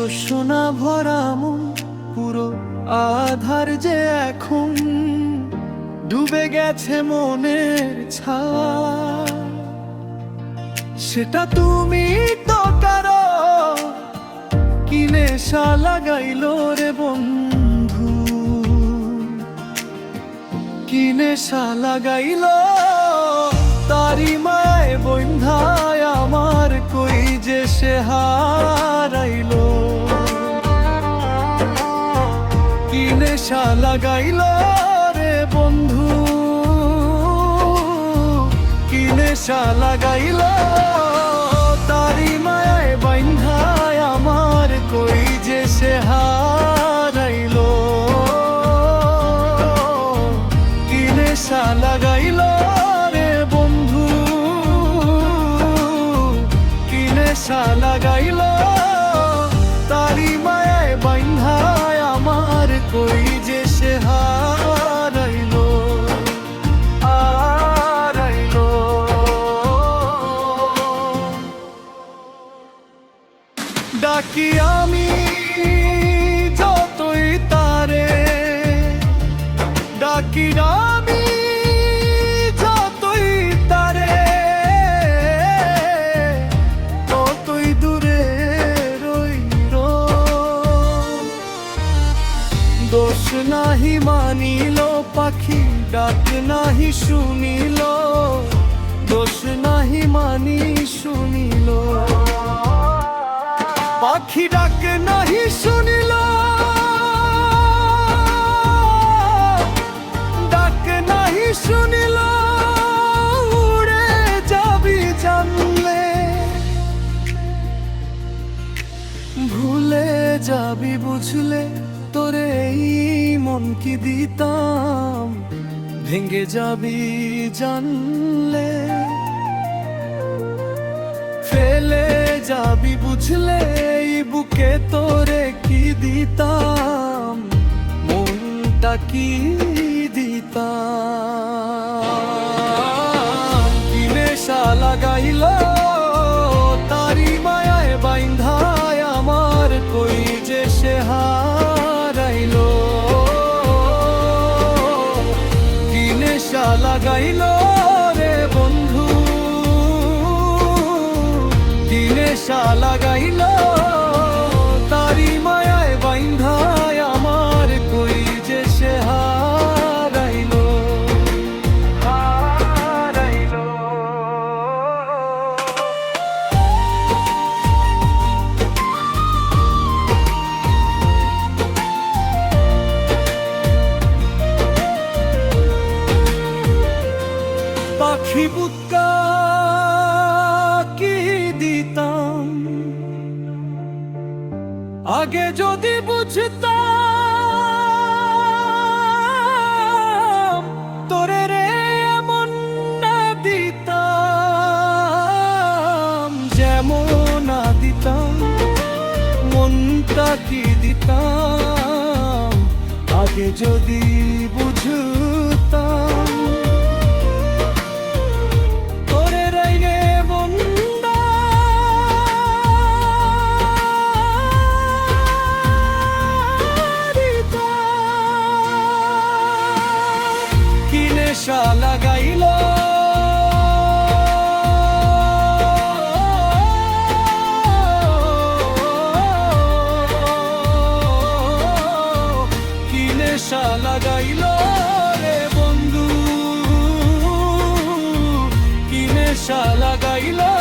সোনা ভরা মন পুরো আধার যে এখন ডুবে গেছে মনের ছায়া। সেটা তুমি তো কারো কি নেশা লাগাইলো রে বন্ধু, কি নেশা লাগাইলো তারি মায় বন্ধায় আমার কই যে সে হারাইলো। কি নেশা লাগাইলো রে বন্ধু, কি নেশা লাগাইলো তারি মায় বন্ধায় আমার কই যে সে হারাইলো। কি নেশা লাগাইলো লাগাইলো তারি মায়ায় বাইন্ধায় আমার কই যে সে হারাইলো হারাইলো। ডাকি আমি যতই তারে, ডাকি আমি দোষ নাহি মানিল পাখি ডাক নাহি শুনিল, দোষ নাহি মানি শুনিল। পাখি ডাক নাহি শুনিল, ডাক নাহি শুনিল, উড়ে যাবি জানলে, ভুলে যাবি বুঝলে তোরে এই মন কি দিতাম, ভেঙে যাবি জানলে, ফেলে যাবি বুঝলে এই বুকে তোরে কি দিতাম, মনটা কি দিতাম। কি নেশা লাগাইলো তারি মায়ায় বাইন্ধায় আমার কই যে সে হারাইলো। কি নেশা লাগাইলো রে বন্ধু, কি নেশা লাগাইলো তারি মায়ায় বাইন্ধায় আমার কই যে সে হারাইলো হারাইলো। পাখি বুকা কি দিতাম আগে যদি বুঝতাম, তোরে রে এমন না দিতাম, যেমন না দিতাম মনটা কি দিতাম আগে যদি বুঝতাম। নেশা লাগাইলো কি নেশা লাগাইলো রে বন্ধু, কি নেশা লাগাইলো